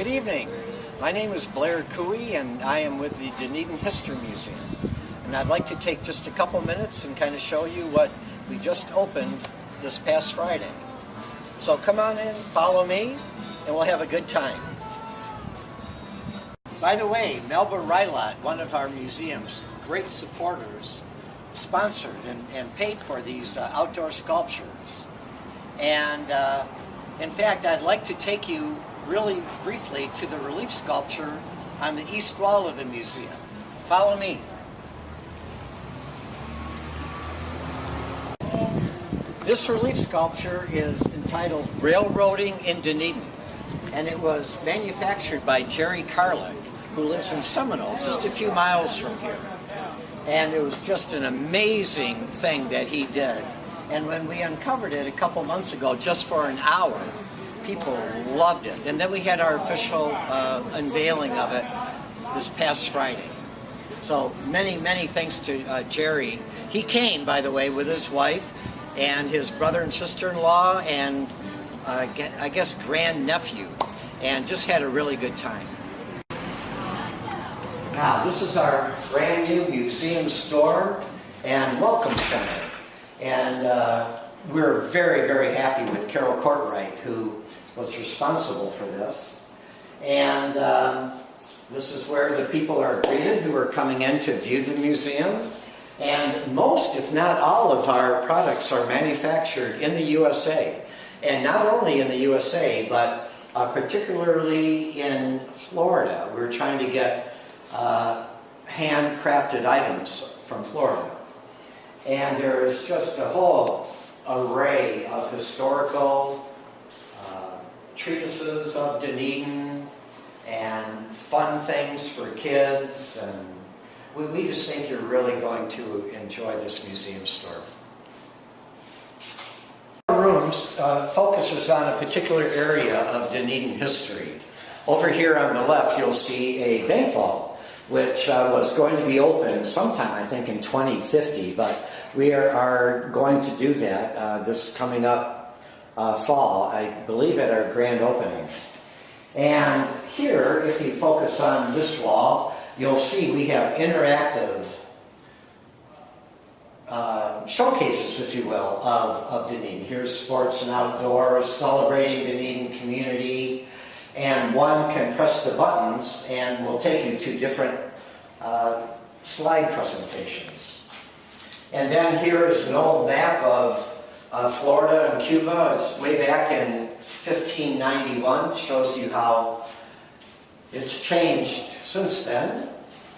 Good evening. My name is Blair Kooi and I am with the Dunedin History Museum. And I'd like to take just a couple minutes and kind of show you what we just opened this past Friday. So come on in, follow me, and we'll have a good time. By the way, Melba Rylot, one of our museum's great supporters, sponsored and paid for these outdoor sculptures. And in fact, I'd like to take you really briefly to the relief sculpture on the east wall of the museum. Follow me. This relief sculpture is entitled Railroading in Dunedin, and it was manufactured by Jerry Carlick, who lives in Seminole, just a few miles from here. And it was just an amazing thing that he did. And when we uncovered it a couple months ago, just for an hour, people loved it. And then we had our official unveiling of it this past Friday. So many thanks to Jerry. He came, by the way, with his wife and his brother and sister-in-law and I guess grandnephew, and just had a really good time. Now, this is our brand new museum store and welcome center. And we're very happy with Carol Courtwright, who was responsible for this. And this is where the people are greeted who are coming in to view the museum. And most, if not all, of our products are manufactured in the USA. And not only in the USA, but particularly in Florida. We're trying to get handcrafted items from Florida. And there's just a whole array of historical treatises of Dunedin and fun things for kids. And we just think you're really going to enjoy this museum store. Our rooms focuses on a particular area of Dunedin history. Over here on the left, you'll see a bank vault, which was going to be open sometime, I think, in 2050, but we are going to do that this coming up fall, I believe, at our grand opening. And here, if you focus on this wall, you'll see we have interactive showcases, if you will, of Dunedin. Here's sports and outdoors, celebrating Dunedin community, and one can press the buttons and will take you to different slide presentations. And then here is an old map of Florida and Cuba. It's way back in 1591. Shows you how it's changed since then.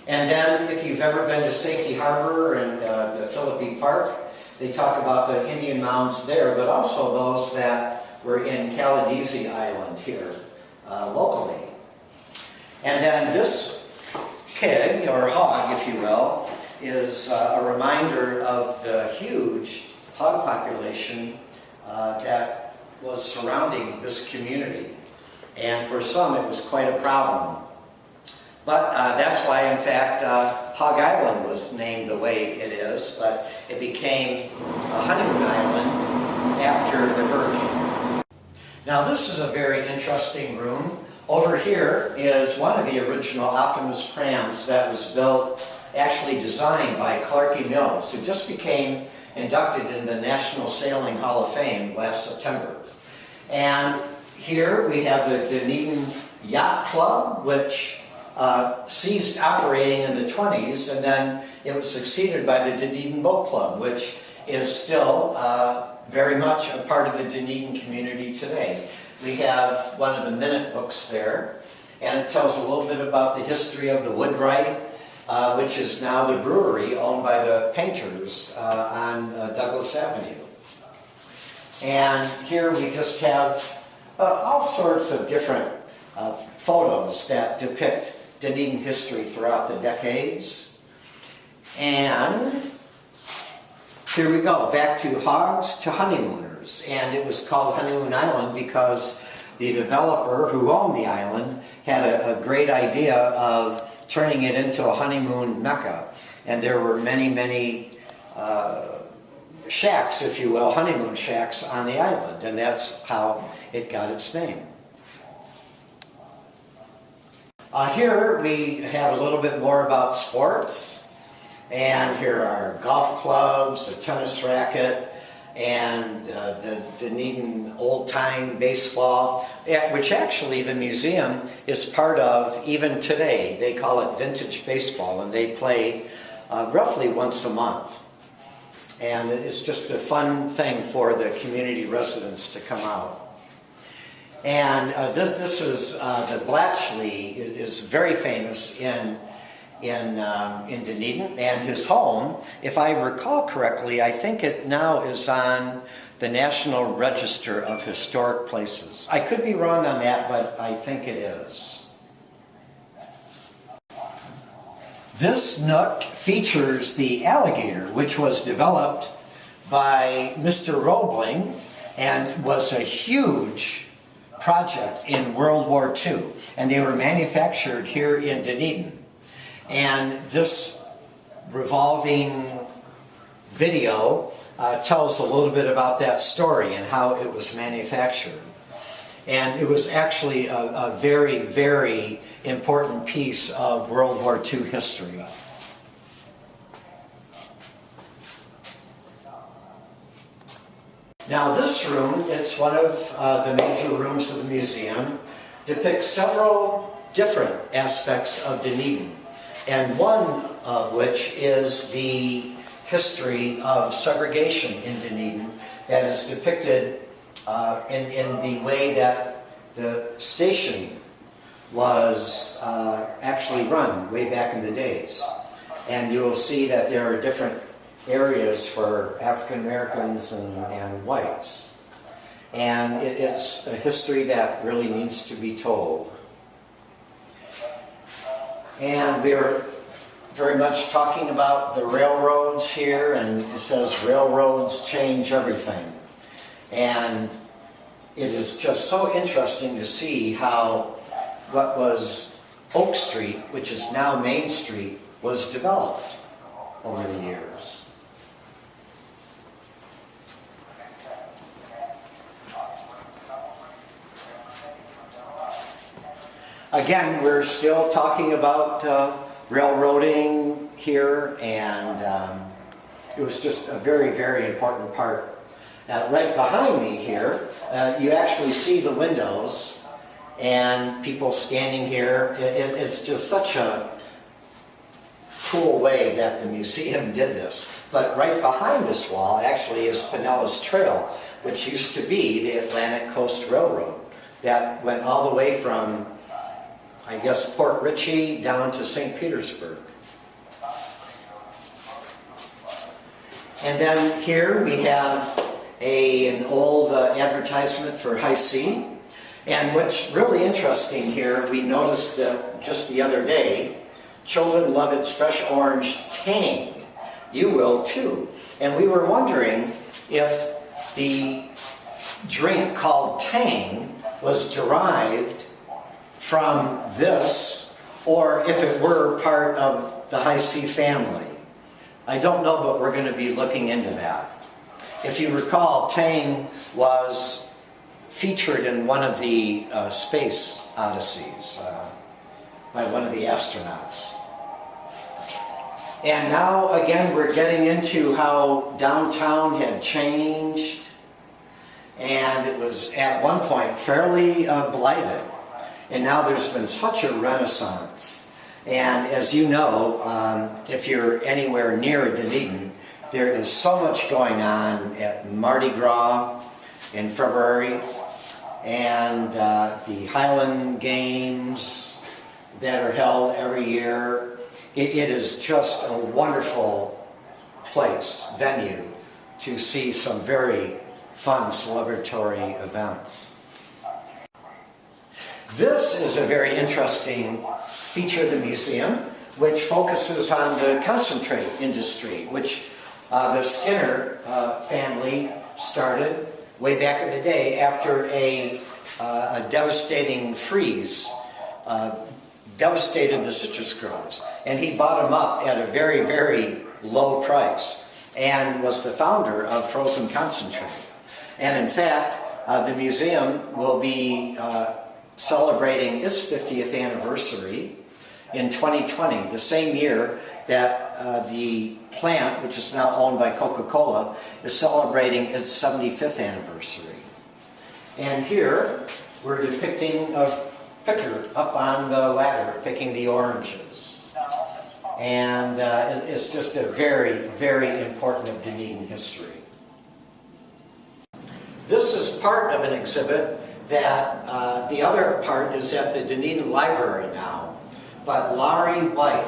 And then if you've ever been to Safety Harbor and the Philippine Park, they talk about the Indian mounds there, but also those that were in Caladesi Island here locally. And then this pig, or hog if you will, is a reminder of the huge hog population that was surrounding this community. And for some it was quite a problem. But that's why, in fact, Hog Island was named the way it is, but it became a honeymoon island after the hurricane. Now this is a very interesting room. Over here is one of the original Optimus prams that was built, actually designed by Clarke Mills, who just became inducted in the National Sailing Hall of Fame last September. And here we have the Dunedin Yacht Club, which ceased operating in the 20s, and then it was succeeded by the Dunedin Boat Club, which is still very much a part of the Dunedin community today. We have one of the minute books there, and it tells a little bit about the history of the Woodwright, which is now the brewery owned by the painters on Douglas Avenue. And here we just have all sorts of different photos that depict Dunedin history throughout the decades. And here we go, back to hogs to honeymooners. And it was called Honeymoon Island because the developer who owned the island had a great idea of turning it into a honeymoon mecca. And there were many shacks, if you will, honeymoon shacks on the island. And that's how it got its name. Here we have a little bit more about sports, and here are golf clubs, a tennis racket, and the Dunedin old-time baseball, which actually the museum is part of even today. They call it vintage baseball, and they play roughly once a month. And it's just a fun thing for the community residents to come out. And this is the Blatchley is very famous in Dunedin, and his home, if I recall correctly, I think it now is on the National Register of Historic Places. I could be wrong on that, but I think it is. This nook features the alligator, which was developed by Mr. Roebling and was a huge project in World War II, and they were manufactured here in Dunedin. And this revolving video tells a little bit about that story and how it was manufactured. And it was actually a very, very important piece of World War II history. Now this room, it's one of the major rooms of the museum, depicts several different aspects of Dunedin, and one of which is the history of segregation in Dunedin that is depicted in the way that the station was actually run way back in the days. And you'll see that there are different areas for African Americans and whites. And it's a history that really needs to be told. And we're very much talking about the railroads here, and it says railroads change everything. And it is just so interesting to see how what was Oak Street, which is now Main Street, was developed over the years. Again, we're still talking about railroading here, and it was just a very, very important part. Right behind me here, you actually see the windows and people standing here. It's just such a cool way that the museum did this. But right behind this wall actually is Pinellas Trail, which used to be the Atlantic Coast Railroad that went all the way from, I guess, Port Richey down to St. Petersburg. And then here we have an old advertisement for High C. And what's really interesting here, we noticed just the other day, children love its fresh orange tang. You will too. And we were wondering if the drink called tang was derived from this, or if it were part of the High C family. I don't know, but we're going to be looking into that. If you recall, tang was featured in one of the space odysseys by one of the astronauts. And now again we're getting into how downtown had changed, and it was at one point fairly blighted. And now there's been such a renaissance. And as you know, if you're anywhere near Dunedin, there is so much going on at Mardi Gras in February, and the Highland Games that are held every year. It is just a wonderful place, venue, to see some very fun celebratory events. This is a very interesting feature of the museum, which focuses on the concentrate industry, which the Skinner family started way back in the day after a devastating freeze devastated the citrus groves. And he bought them up at a very, very low price and was the founder of frozen concentrate. And in fact, the museum will be celebrating its 50th anniversary in 2020, the same year that the plant, which is now owned by Coca-Cola, is celebrating its 75th anniversary. And here we're depicting a picker up on the ladder picking the oranges. And it's just a very, very important of Dunedin history. This is part of an exhibit that the other part is at the Dunedin Library now. But Laurie White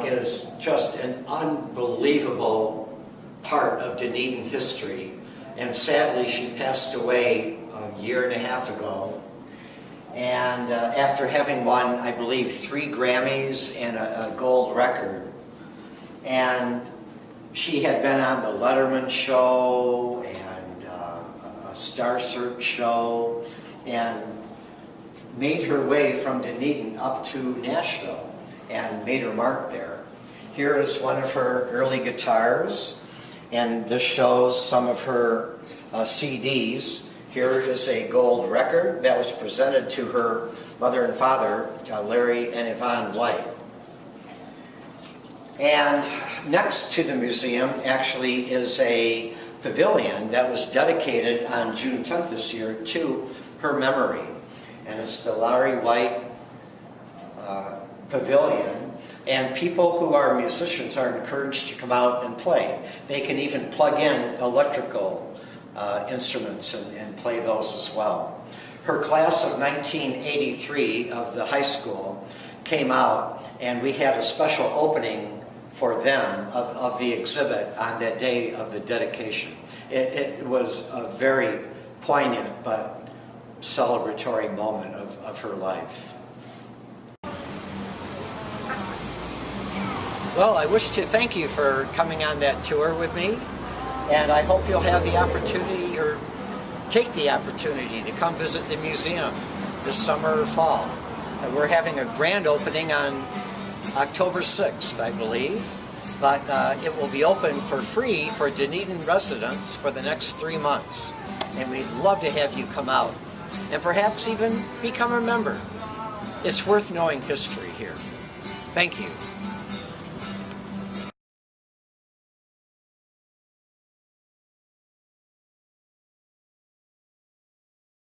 is just an unbelievable part of Dunedin history. And sadly, she passed away a year and a half ago. And after having won, I believe, 3 Grammys and a gold record. And she had been on the Letterman show and a Star Search show, and made her way from Dunedin up to Nashville and made her mark there. Here is one of her early guitars, and this shows some of her CDs. Here is a gold record that was presented to her mother and father, Larry and Yvonne White. And next to the museum actually is a pavilion that was dedicated on June 10th this year to her memory. And it's the Laurie White Pavilion. And people who are musicians are encouraged to come out and play. They can even plug in electrical instruments and play those as well. Her class of 1983 of the high school came out, and we had a special opening for them of the exhibit on that day of the dedication. It was a very poignant but celebratory moment of her life. Well, I wish to thank you for coming on that tour with me, and I hope you'll have the opportunity, or take the opportunity, to come visit the museum this summer or fall. And we're having a grand opening on October 6th, I believe, but it will be open for free for Dunedin residents for the next 3 months. And we'd love to have you come out and perhaps even become a member. It's worth knowing history here. Thank you.